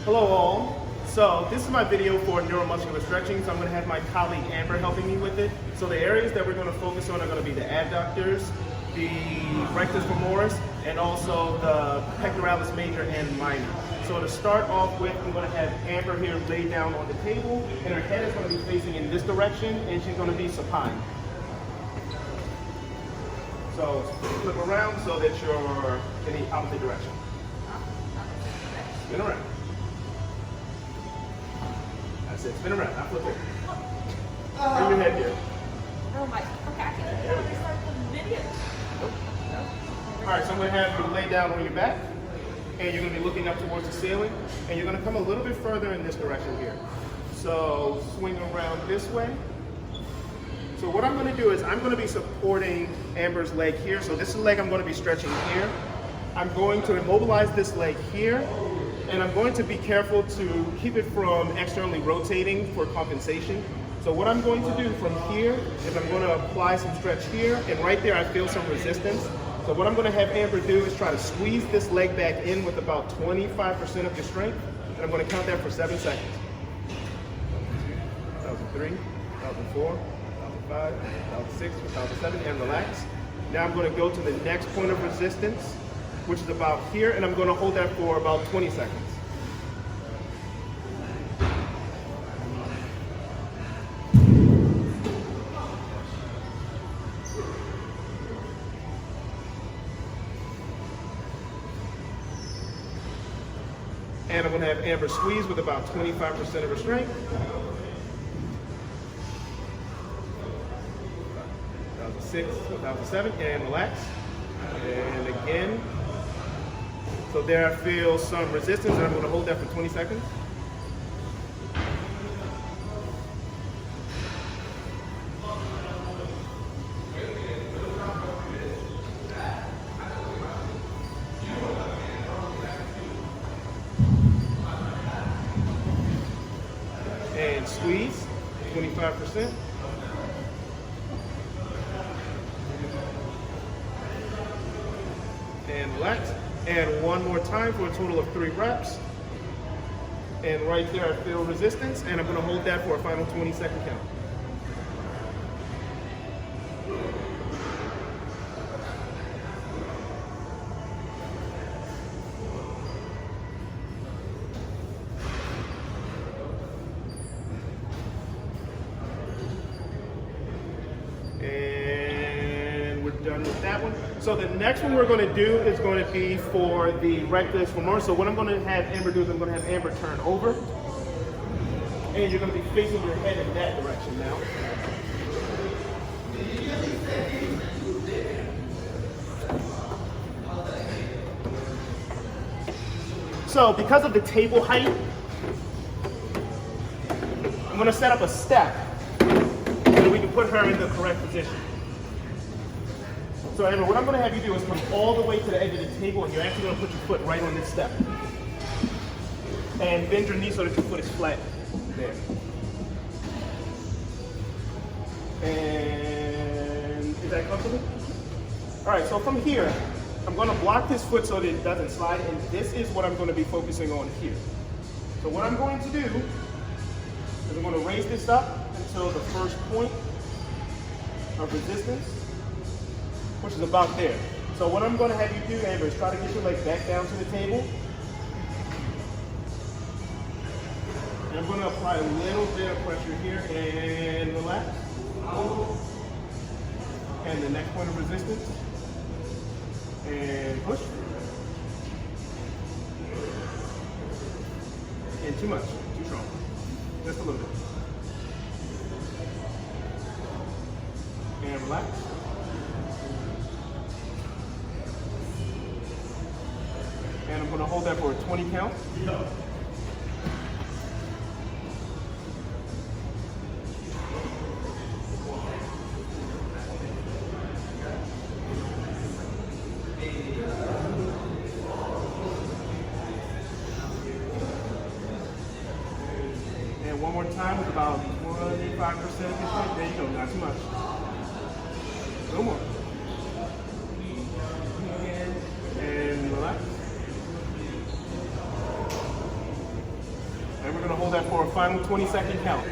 Hello all. So this is my video for neuromuscular stretching. So I'm going to have my colleague Amber helping me with it. So the areas that we're going to focus on are going to be the adductors, the rectus femoris, and also the pectoralis major and minor. So to start off with, I'm going to have Amber here lay down on the table, and her head is going to be facing in this direction, and she's going to be supine. So flip around so that you're in the opposite direction. Spin around. That's it. Spin around. Now flip over. Bring your head here. Oh my. Okay, I can't really start the video. Nope. All right, so I'm going to have you lay down on your back, and you're going to be looking up towards the ceiling, and you're going to come a little bit further in this direction here. So swing around this way. So what I'm going to do is I'm going to be supporting Amber's leg here. So this is the leg I'm going to be stretching here. I'm going to immobilize this leg here, and I'm going to be careful to keep it from externally rotating for compensation. So what I'm going to do from here is I'm going to apply some stretch here, and right there I feel some resistance. So what I'm going to have Amber do is try to squeeze this leg back in with about 25% of your strength, and I'm going to count that for 7 seconds. 2003, 2004, 2005, 2006, 2007, and relax. Now I'm going to go to the next point of resistance, which is about here, and I'm going to hold that for about 20 seconds. And I'm going to have Amber squeeze with about 25% of her strength. 2006, 2007, and relax. And again. So there I feel some resistance, and I'm going to hold that for 20 seconds. And squeeze, 25%. And relax. And one more time for a total of 3 reps. And right there I feel resistance, and I'm going to hold that for a final 20-second count. Done with that one. So the next one we're going to do is going to be for the rectus femoris. So what I'm going to have Amber do is I'm going to have Amber turn over, and you're going to be facing your head in that direction now. So because of the table height, I'm going to set up a step so we can put her in the correct position. So Amber, what I'm going to have you do is come all the way to the edge of the table, and you're actually going to put your foot right on this step. And bend your knee so that your foot is flat there. And is that comfortable? All right, so from here, I'm going to block this foot so that it doesn't slide, and this is what I'm going to be focusing on here. So what I'm going to do is I'm going to raise this up until the first point of resistance, which is about there. So what I'm going to have you do, Amber, is try to get your leg back down to the table. And I'm going to apply a little bit of pressure here and relax. And the next point of resistance. And push. And too much, too strong. Just a little bit. And relax. And I'm going to hold that for a 20 count. And one more time with about 25% of your strength. There you go, not too much. No more. And relax. going to hold that for a final 20-second count.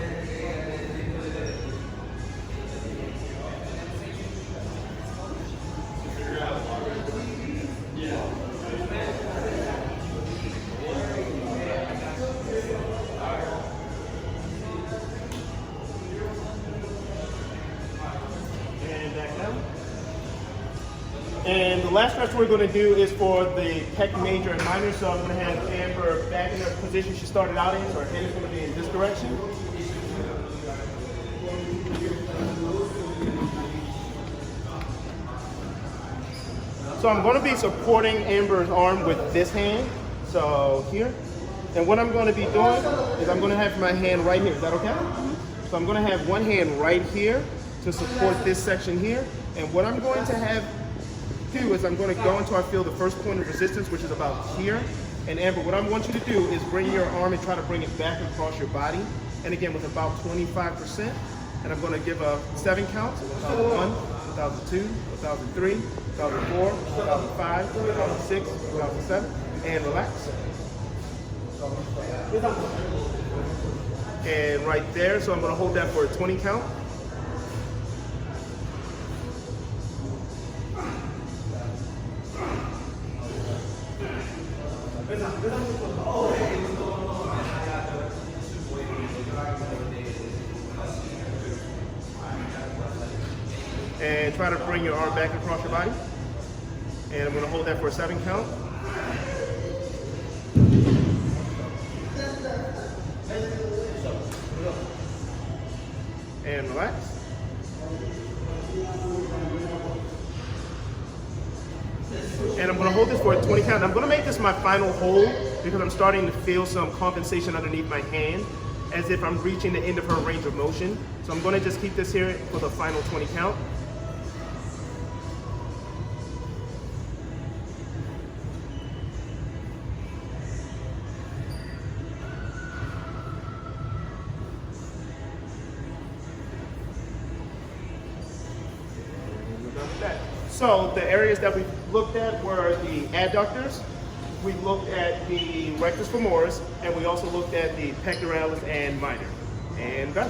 And back down. And the last stretch we're going to do is for the pec major and minor. So I'm going to have Amber back in the position she started out in. So her head is going to be in this direction. So I'm going to be supporting Amber's arm with this hand. So here. And what I'm going to be doing is I'm going to have my hand right here. Is that okay? So I'm going to have one hand right here to support this section here. And what I'm going to have do is I'm going to go until I feel the first point of resistance, which is about here. And Amber, what I want you to do is bring your arm and try to bring it back across your body. And again, with about 25%. And I'm going to give a 7 counts. 1,001, 1,002, 1,003, 1,004, 1,005, 1,006, 1,007. And relax. And right there, so I'm going to hold that for a 20 count. And try to bring your arm back across your body. And I'm going to hold that for a 7 count. And relax. And I'm going to hold this for a 20 count. I'm going to make this my final hold because I'm starting to feel some compensation underneath my hand as if I'm reaching the end of her range of motion. So I'm going to just keep this here for the final 20 count. So the areas that we looked at were the adductors, we looked at the rectus femoris, and we also looked at the pectoralis and minor. And done.